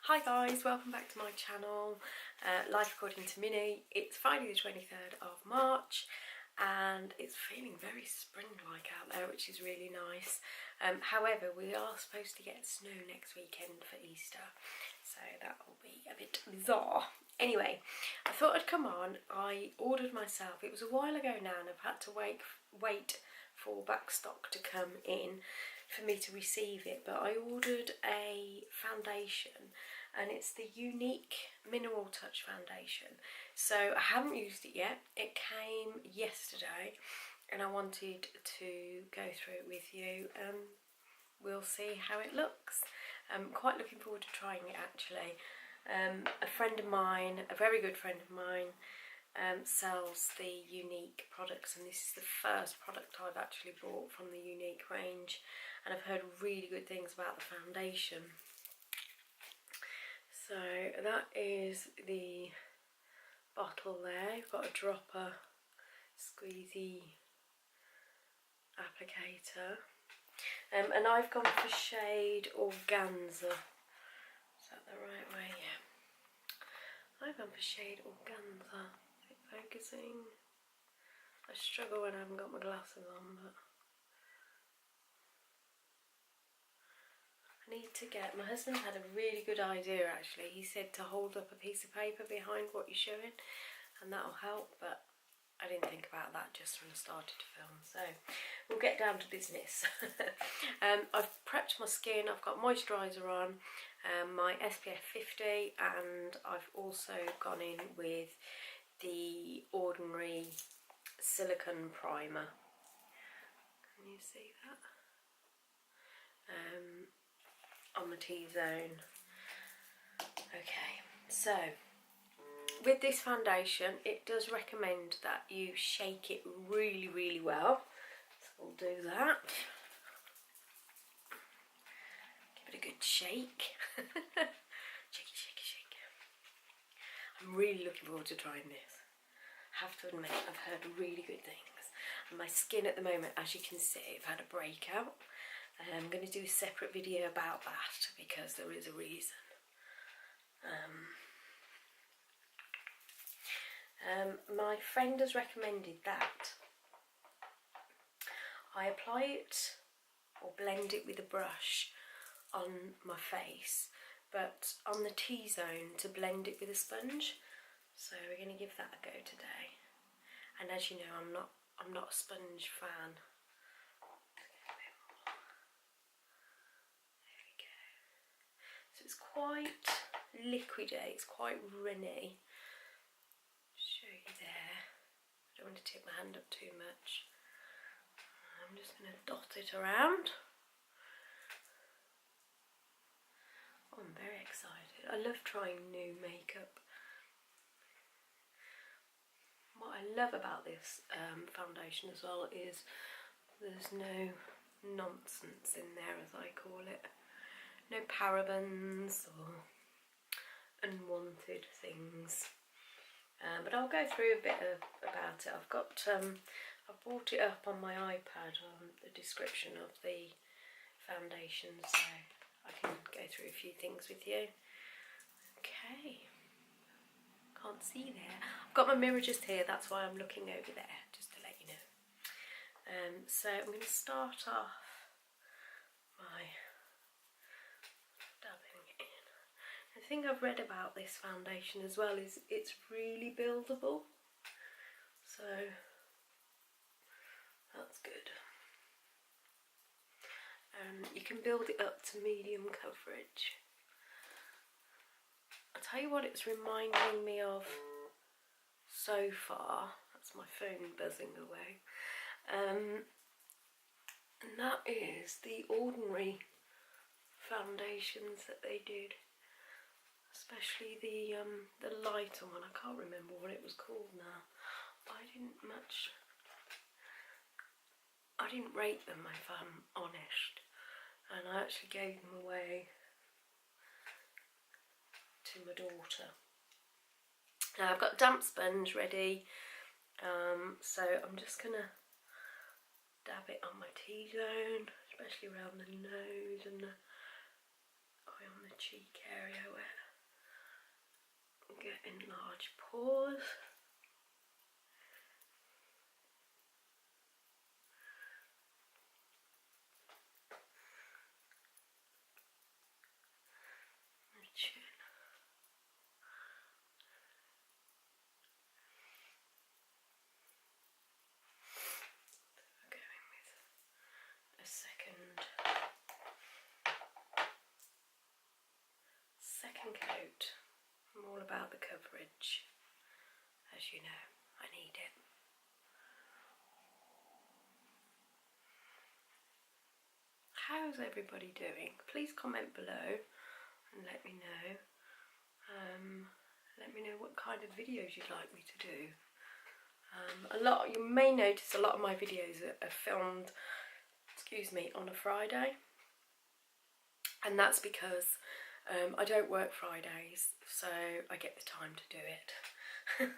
Hi guys, welcome back to my channel, Life According to Minnie. It's Friday the 23rd of March and it's feeling very spring-like out there, which is really nice. However, we are supposed to get snow next weekend for Easter, so that will be a bit bizarre. Anyway, I thought I'd come on. I ordered myself, it was a while ago now, and I've had to wait for back stock to come in for me to receive it, but I ordered a foundation and it's the Younique Mineral Touch foundation. So I haven't used it yet. It came yesterday and I wanted to go through it with you and we'll see how it looks. I'm quite looking forward to trying it actually. A friend of mine, a very good friend of mine, sells the Younique products, and this is the first product I've actually bought from the Younique range, and I've heard really good things about the foundation. So that is the bottle there. You've got a dropper, squeezy applicator, and I've gone for shade Organza. Is that the right way? Yeah. I've gone for shade Organza. Is it focusing? I struggle when I haven't got my glasses on, but I need to get, my husband had a really good idea actually. He said to hold up a piece of paper behind what you're showing and that'll help, but I didn't think about that just when I started to film, so we'll get down to business. I've prepped my skin, I've got moisturiser on, my SPF 50, and I've also gone in with the ordinary silicone primer. Can you see that? On the T-zone. Okay, so with this foundation it does recommend that you shake it really well, so we'll do that. Give it a good shake. shake. I'm really looking forward to trying this. I have to admit, I've heard really good things, and my skin at the moment, as you can see, I've had a breakout. I'm going to do a separate video about that because there is a reason. My friend has recommended that I apply it or blend it with a brush on my face, but on the T-zone to blend it with a sponge. So we're going to give that a go today. And as you know, I'm not a sponge fan. So it's quite liquidy, it's quite runny. Show you there. I don't want to tip my hand up too much. I'm just going to dot it around. Oh, I'm very excited. I love trying new makeup. What I love about this foundation as well is there's no nonsense in there, as I call it. No parabens or unwanted things, but I'll go through a bit about it. I've got I've brought it up on my iPad on the description of the foundation, so I can go through a few things with you. Okay, can't see there. I've got my mirror just here, that's why I'm looking over there, just to let you know. So I'm going to start off by dabbing it in. The thing I've read about this foundation as well is it's really buildable, so that's good. You can build it up to medium coverage. I'll tell you what it's reminding me of so far. That's my phone buzzing away. And that is the ordinary foundations that they did, especially the lighter one. I can't remember what it was called now. I didn't rate them, if I'm honest, and I actually gave them away to my daughter. Now I've got a damp sponge ready, so I'm just gonna dab it on my T-zone, especially around the nose and on the cheek area where Getting large pores. Chin. Going with a second coat. I'm all about the coverage, as you know. I need it. How's everybody doing? Please comment below and let me know. Let me know what kind of videos you'd like me to do. You may notice a lot of my videos are filmed, excuse me, on a Friday, and that's because I don't work Fridays, so I get the time to do it.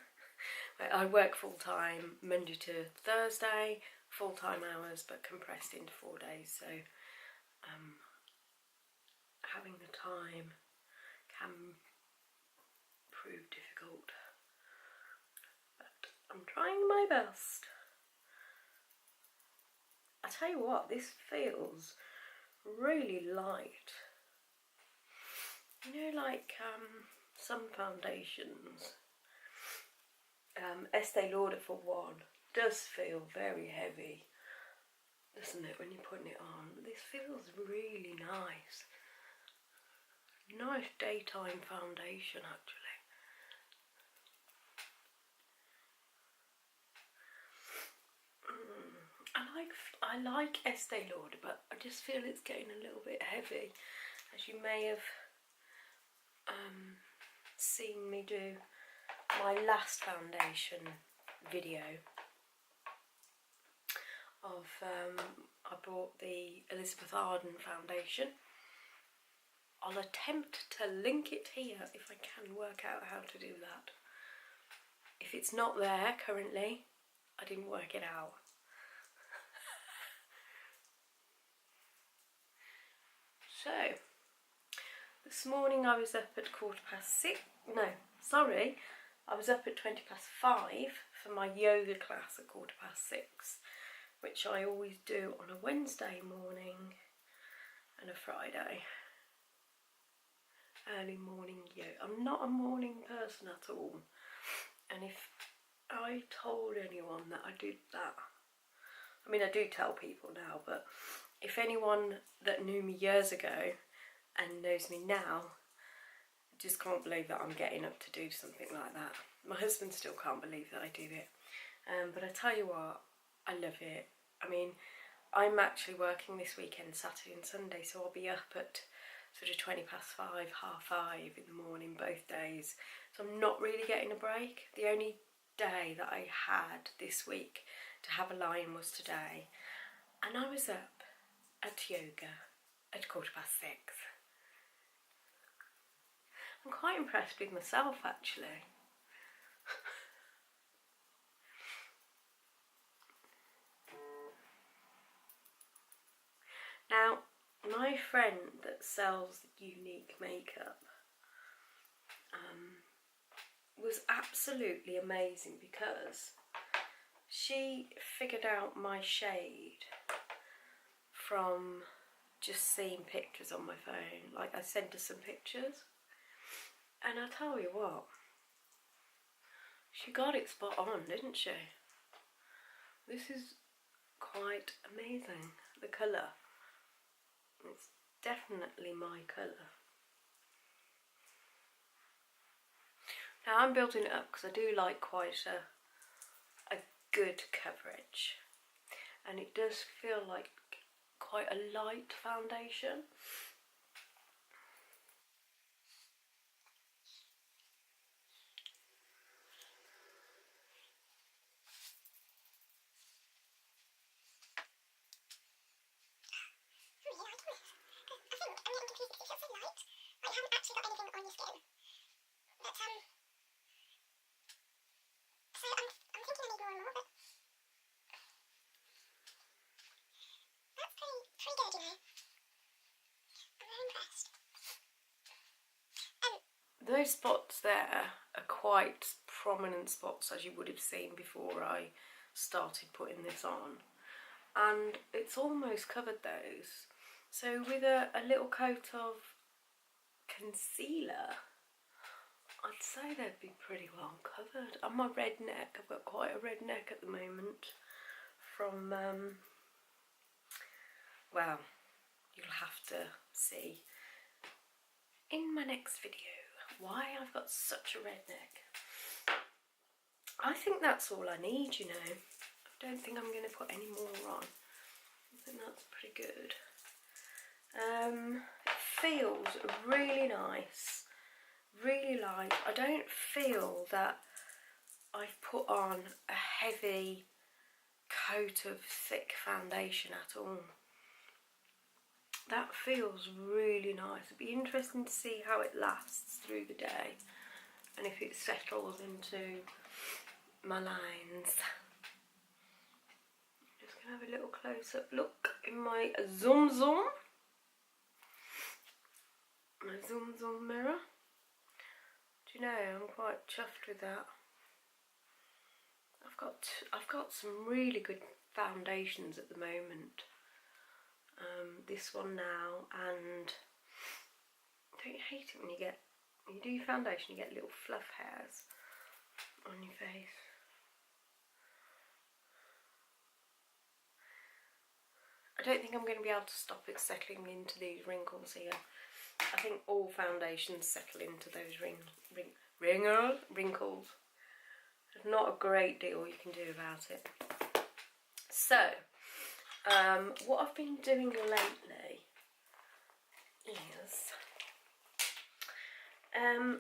I work full-time Monday to Thursday, full-time hours, but compressed into 4 days, so having the time can prove difficult, but I'm trying my best. I tell you what, this feels really light. You know, like some foundations, Estee Lauder for one, does feel very heavy, doesn't it, when you're putting it on? This feels really nice. Nice daytime foundation, actually. I like Estee Lauder, but I just feel it's getting a little bit heavy, as you may have seen me do my last foundation video of I bought the Elizabeth Arden foundation. I'll attempt to link it here if I can work out how to do that. If it's not there currently, I didn't work it out. So, this morning I was up at 6:15. No, sorry, I was up at 5:20 for my yoga class at 6:15, which I always do on a Wednesday morning and a Friday. Early morning yoga. I'm not a morning person at all, and if I told anyone that I did that, I mean, I do tell people now, but if anyone that knew me years ago and knows me now just can't believe that I'm getting up to do something like that. My husband still can't believe that I do it, but I tell you what, I love it. I mean, I'm actually working this weekend, Saturday and Sunday, so I'll be up at sort of 5:20, 5:30 in the morning both days, so I'm not really getting a break. The only day that I had this week to have a lie-in was today, and I was up at yoga at 6:15. I'm quite impressed with myself, actually. Now, my friend that sells Younique makeup was absolutely amazing, because she figured out my shade from just seeing pictures on my phone. Like, I sent her some pictures, and I tell you what, she got it spot on, didn't she? This is quite amazing, the colour. It's definitely my colour. Now, I'm building it up because I do like quite a good coverage, and it does feel like quite a light foundation. those spots there are quite prominent spots, as you would have seen before I started putting this on, and it's almost covered those. So with a little coat of concealer, I'd say they'd be pretty well covered. And my red neck, I've got quite a red neck at the moment from, well, you'll have to see in my next video why I've got such a red neck. I think that's all I need, you know. I don't think I'm going to put any more on. I think that's pretty good. It feels really nice, really light. I don't feel that I've put on a heavy coat of thick foundation at all. That feels really nice. It'd be interesting to see how it lasts through the day and if it settles into my lines. Just gonna have a little close-up look in my zoom mirror. Do you know, I'm quite chuffed with that. I've got some really good foundations at the moment. This one now, and don't you hate it when you do your foundation, you get little fluff hairs on your face? I don't think I'm going to be able to stop it settling into these wrinkles here. I think all foundations settle into those wrinkles. There's not a great deal you can do about it. So, what I've been doing lately is I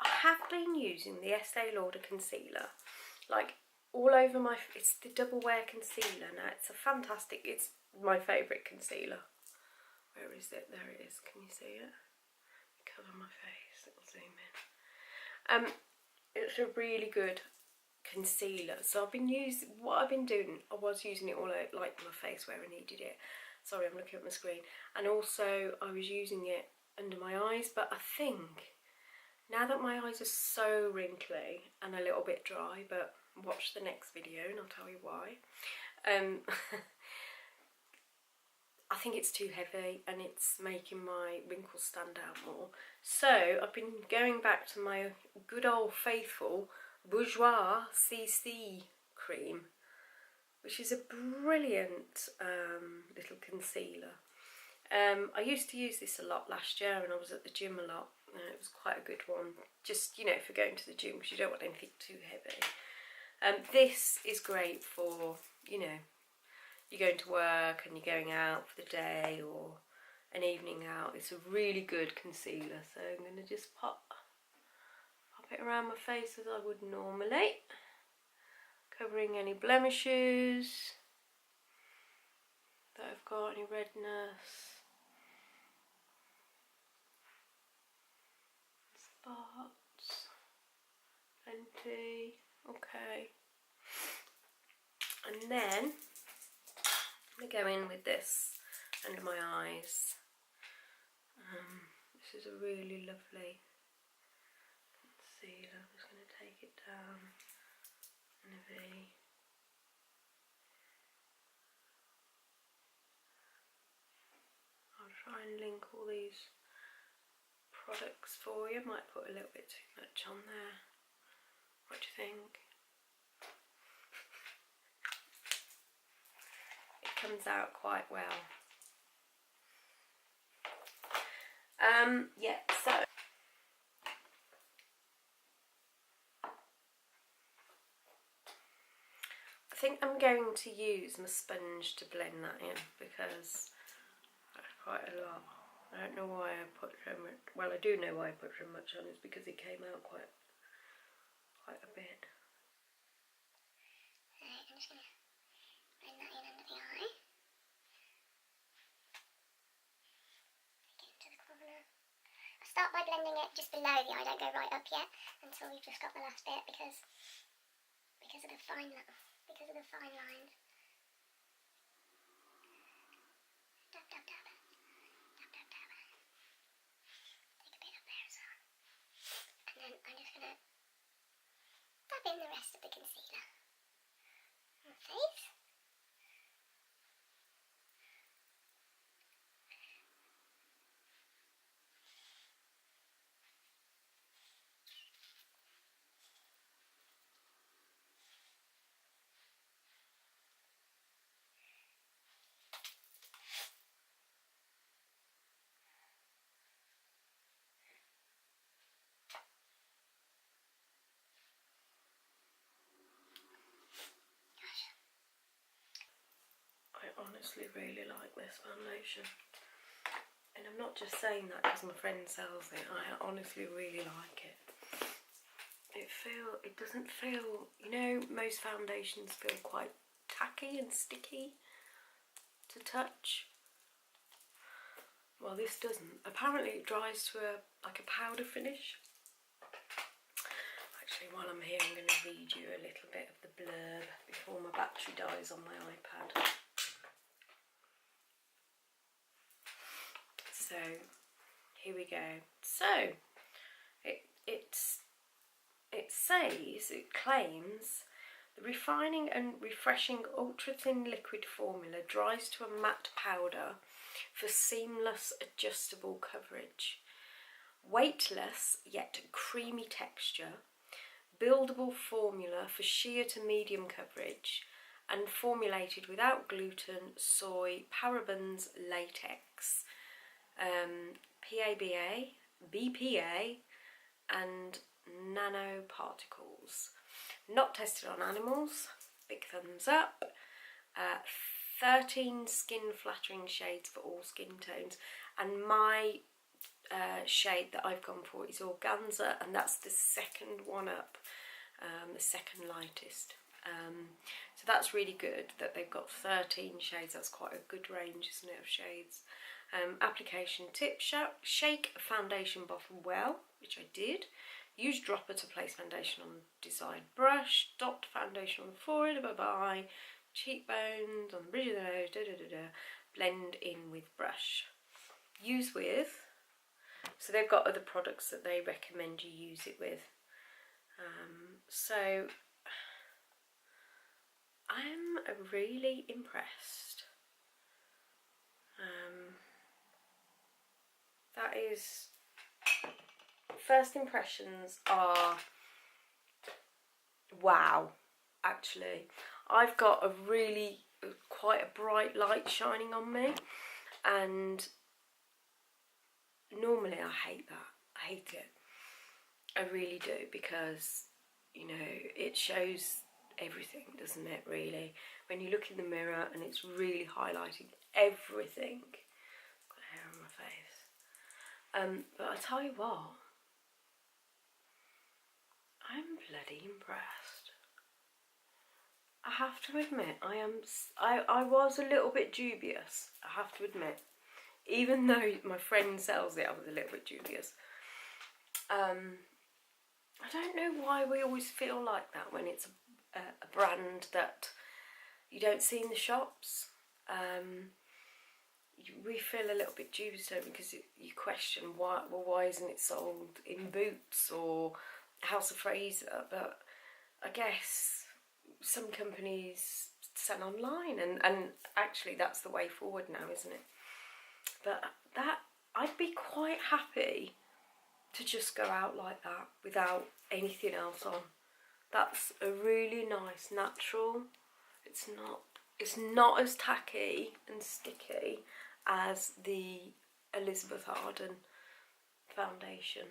have been using the Estee Lauder concealer, like all over my. It's the double wear concealer now. It's it's my favourite concealer. Where is it? There it is. Can you see it? Cover my face. It'll zoom in. It's a really good concealer. So what I've been doing, I was using it all over, like my face where I needed it. Sorry, I'm looking at my screen. And also I was using it under my eyes, but I think now that my eyes are so wrinkly and a little bit dry, but watch the next video and I'll tell you why. I think it's too heavy and it's making my wrinkles stand out more. So I've been going back to my good old faithful Bourjois CC cream, which is a brilliant little concealer. I used to use this a lot last year and I was at the gym a lot. It was quite a good one, just, you know, for going to the gym because you don't want anything too heavy. This is great for, you know, you're going to work and you're going out for the day or an evening out. It's a really good concealer, so I'm going to just pop it around my face as I would normally, covering any blemishes that I've got, any redness, spots, plenty. Okay, and then I'm going to go in with this under my eyes. This is a really lovely concealer. I'm just going to take it down in a V. I'll try and link all these products for you. Might put a little bit too much on there. What do you think? Comes out quite well. Yeah, so I think I'm going to use my sponge to blend that in because that's quite a lot. I don't know why I put so much. Well, I do know why I put so much on. It's because it came out quite a bit. Alright, I'm just gonna blend that in under the eye. Get into the corner. I start by blending it just below the eye, don't go right up yet until we've just got the last bit because of the fine lines. Dab, dab, dab. Dab, dab, dab. Take a bit up there. honestly really like this foundation. And I'm not just saying that because my friend sells it. I honestly really like it. It doesn't feel, you know, most foundations feel quite tacky and sticky to touch. Well, this doesn't. Apparently it dries to like a powder finish. Actually, while I'm here, I'm going to read you a little bit of the blurb before my battery dies on my iPad. So, here we go. So, it claims the refining and refreshing ultra-thin liquid formula dries to a matte powder for seamless adjustable coverage. Weightless yet creamy texture, buildable formula for sheer to medium coverage, and formulated without gluten, soy, parabens, latex, PABA, BPA, and nanoparticles. Not tested on animals. Big thumbs up. 13 skin flattering shades for all skin tones, and my shade that I've gone for is organza, and that's the second one up, the second lightest. So that's really good that they've got 13 shades. That's quite a good range, isn't it, of shades. Application tip: shake foundation bottle well, which I did. Use dropper to place foundation on desired brush. Dot foundation on the forehead, above eye, cheekbones, on the bridge of the nose. Blend in with brush. Use with. So they've got other products that they recommend you use it with. So I'm really impressed. That is, first impressions are wow. Actually, I've got quite a bright light shining on me, and normally I hate that. I hate it. I really do, because, you know, it shows everything, doesn't it, really? When you look in the mirror and it's really highlighting everything. Got hair on my face. But I tell you what, I'm bloody impressed. I have to admit, I was a little bit dubious, I have to admit. Even though my friend sells it, I was a little bit dubious. I don't know why we always feel like that when it's a brand that you don't see in the shops. We feel a little bit dubious, don't we? Because you question why isn't it sold in Boots or House of Fraser? But I guess some companies sell online, and actually that's the way forward now, isn't it? But that, I'd be quite happy to just go out like that without anything else on. That's a really nice natural. It's not as tacky and sticky as the Elizabeth Arden foundation,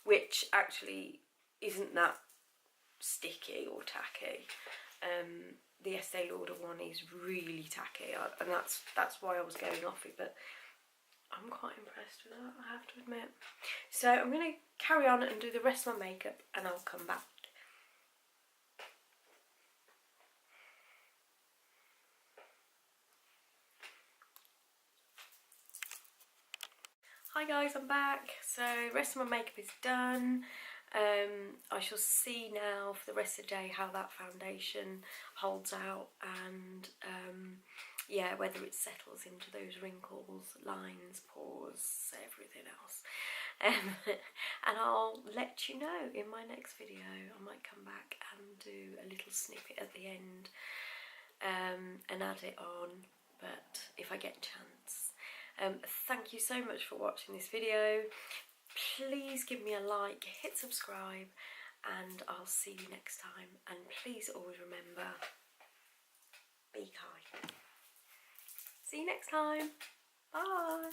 which actually isn't that sticky or tacky. The Estee Lauder one is really tacky, and that's why I was going off it, but I'm quite impressed with that, I have to admit. So I'm going to carry on and do the rest of my makeup, and I'll come back. Hi guys, I'm back. So the rest of my makeup is done. I shall see now for the rest of the day how that foundation holds out, and yeah, whether it settles into those wrinkles, lines, pores, everything else. And I'll let you know in my next video. I might come back and do a little snippet at the end, and add it on, but if I get a chance. Thank you so much for watching this video. Please give me a like, hit subscribe, and I'll see you next time. And please always remember, be kind. See you next time. Bye.